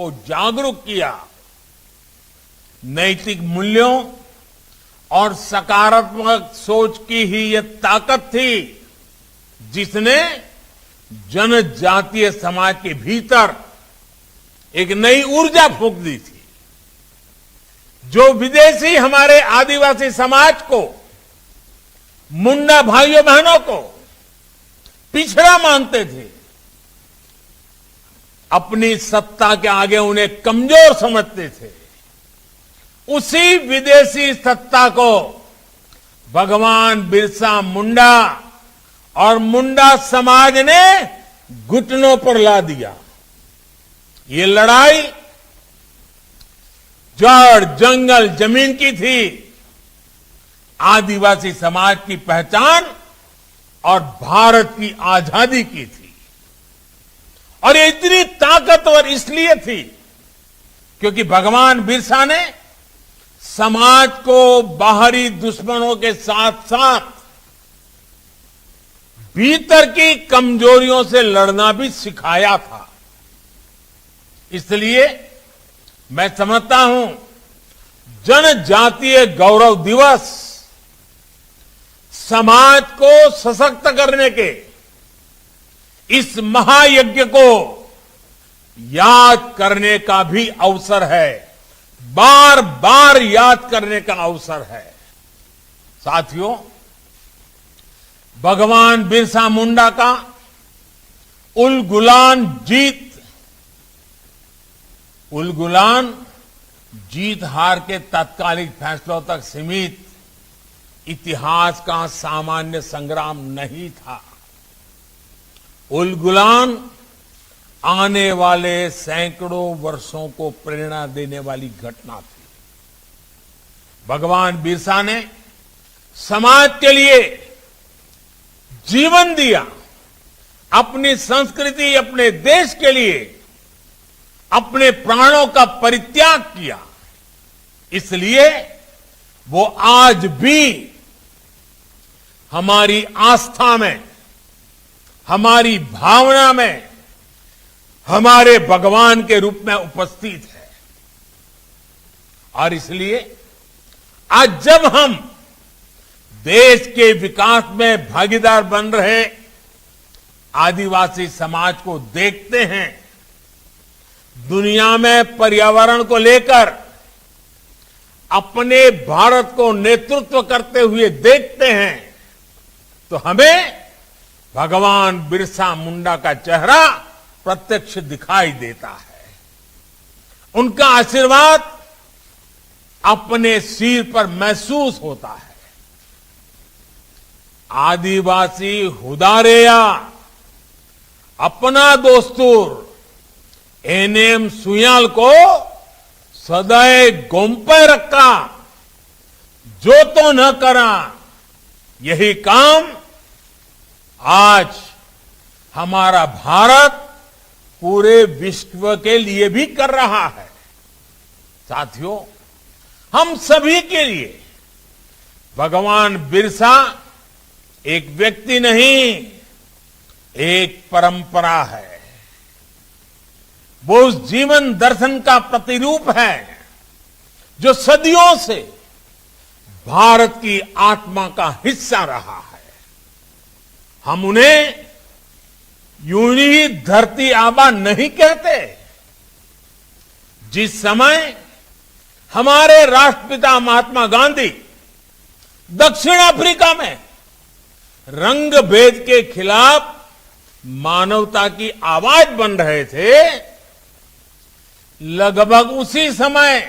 को जागरूक किया। नैतिक मूल्यों और सकारात्मक सोच की ही यह ताकत थी जिसने जनजातीय समाज के भीतर एक नई ऊर्जा फूंक दी थी। जो विदेशी हमारे आदिवासी समाज को, मुंडा भाइयों बहनों को पिछड़ा मानते थे, अपनी सत्ता के आगे उन्हें कमजोर समझते थे, उसी विदेशी सत्ता को भगवान बिरसा मुंडा और मुंडा समाज ने घुटनों पर ला दिया। ये लड़ाई जड़, जंगल, जमीन की थी, आदिवासी समाज की पहचान और भारत की आजादी की थी। और ये इतनी ताकतवर इसलिए थी क्योंकि भगवान बिरसा ने समाज को बाहरी दुश्मनों के साथ साथ भीतर की कमजोरियों से लड़ना भी सिखाया था। इसलिए मैं समझता हूं जनजातीय गौरव दिवस समाज को सशक्त करने के इस महायज्ञ को याद करने का भी अवसर है, बार बार याद करने का अवसर है। साथियों, भगवान बिरसा मुंडा का उलगुलान जीत हार के तात्कालिक फैसलों तक सीमित इतिहास का सामान्य संग्राम नहीं था। उलगुलान आने वाले सैकड़ों वर्षों को प्रेरणा देने वाली घटना थी। भगवान बिरसा ने समाज के लिए जीवन दिया, अपनी संस्कृति, अपने देश के लिए अपने प्राणों का परित्याग किया। इसलिए वो आज भी हमारी आस्था में, हमारी भावना में, हमारे भगवान के रूप में उपस्थित है। और इसलिए आज जब हम देश के विकास में भागीदार बन रहे आदिवासी समाज को देखते हैं, दुनिया में पर्यावरण को लेकर अपने भारत को नेतृत्व करते हुए देखते हैं, तो हमें भगवान बिरसा मुंडा का चेहरा प्रत्यक्ष दिखाई देता है। उनका आशीर्वाद अपने सिर पर महसूस होता है। आदिवासी हुदारेया अपना दोस्तूर एनएम सुयाल को सदैव गोंपे रखा, जो तो न करा। यही काम आज हमारा भारत पूरे विश्व के लिए भी कर रहा है। साथियों, हम सभी के लिए भगवान बिरसा एक व्यक्ति नहीं, एक परंपरा है। वो उस जीवन दर्शन का प्रतिरूप है जो सदियों से भारत की आत्मा का हिस्सा रहा है। हम उन्हें यूं ही धरती आबा नहीं कहते। जिस समय हमारे राष्ट्रपिता महात्मा गांधी दक्षिण अफ्रीका में रंग भेद के खिलाफ मानवता की आवाज बन रहे थे, लगभग उसी समय